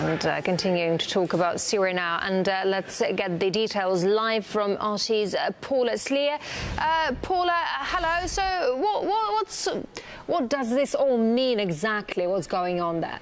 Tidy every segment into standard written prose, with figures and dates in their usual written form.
And continuing to talk about Syria now, and let's get the details live from RT's Paula Slier. Paula, hello. So what does this all mean exactly? What's going on there?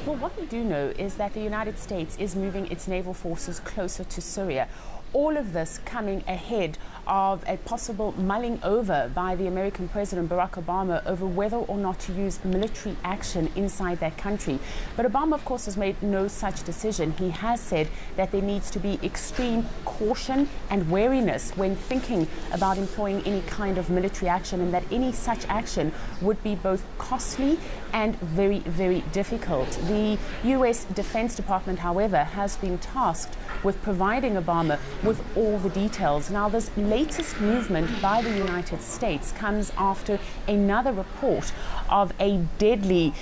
Well, what we do know is that the United States is moving its naval forces closer to Syria. All of this coming ahead of a possible mulling over by the American President Barack Obama over whether or not to use military action inside that country. But Obama, of course, has made no such decision. He has said that there needs to be extreme caution and wariness when thinking about employing any kind of military action, and that any such action would be both costly and very, very difficult. The U.S. Defense Department, however, has been tasked with providing Obama with all the details. Now, this latest movement by the United States comes after another report of a deadly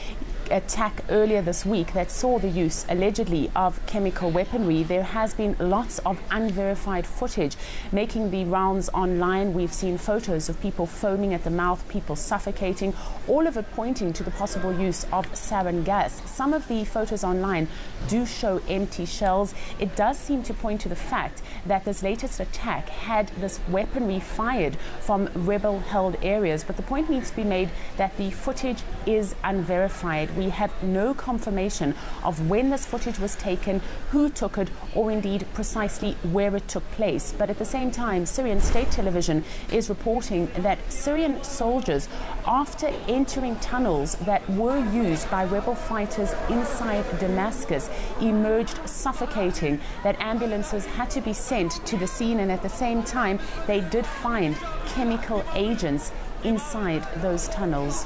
attack earlier this week that saw the use allegedly of chemical weaponry. There has been lots of unverified footage making the rounds online. We've seen photos of people foaming at the mouth, people suffocating, all of it pointing to the possible use of sarin gas. Some of the photos online do show empty shells. It does seem to point to the fact that this latest attack had this weaponry fired from rebel-held areas, but the point needs to be made that the footage is unverified. We have no confirmation of when this footage was taken, who took it, or indeed precisely where it took place. But at the same time, Syrian state television is reporting that Syrian soldiers, after entering tunnels that were used by rebel fighters inside Damascus, emerged suffocating, that ambulances had to be sent to the scene, and at the same time they did find chemical agents inside those tunnels.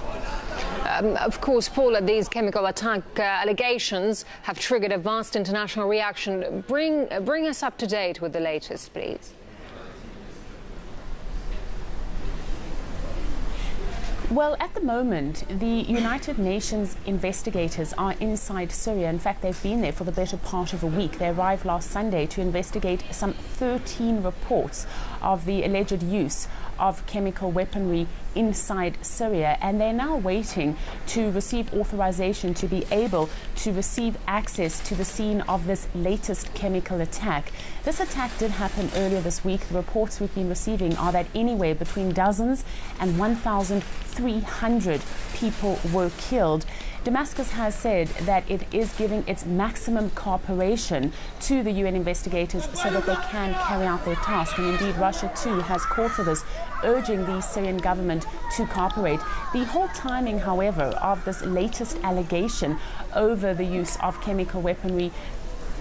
Of course, Paula, these chemical attack allegations have triggered a vast international reaction. Bring us up to date with the latest, please. Well, at the moment, the United Nations investigators are inside Syria. In fact, they've been there for the better part of a week. They arrived last Sunday to investigate some 13 reports of the alleged use of chemical weaponry inside Syria, and they're now waiting to receive authorization to be able to receive access to the scene of this latest chemical attack. This attack did happen earlier this week. The reports we've been receiving are that anywhere between dozens and 1,300 people were killed. Damascus has said that it is giving its maximum cooperation to the UN investigators so that they can carry out their task. And indeed, Russia too has called for this, urging the Syrian government to cooperate. The whole timing, however, of this latest allegation over the use of chemical weaponry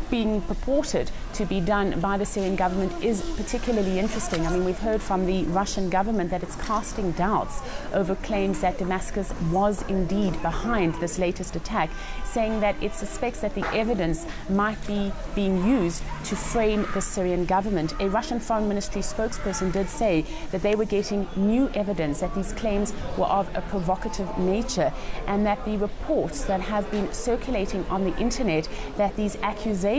being purported to be done by the Syrian government is particularly interesting. I mean, we've heard from the Russian government that it's casting doubts over claims that Damascus was indeed behind this latest attack, saying that it suspects that the evidence might be being used to frame the Syrian government. A Russian Foreign Ministry spokesperson did say that they were getting new evidence that these claims were of a provocative nature, and that the reports that have been circulating on the internet that these accusations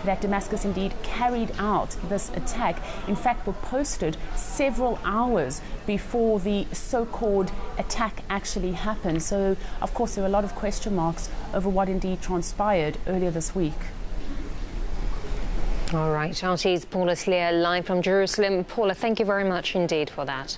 that Damascus indeed carried out this attack, in fact, were posted several hours before the so-called attack actually happened. So, of course, there are a lot of question marks over what indeed transpired earlier this week. All right, RT's Paula Slier live from Jerusalem. Paula, thank you very much indeed for that.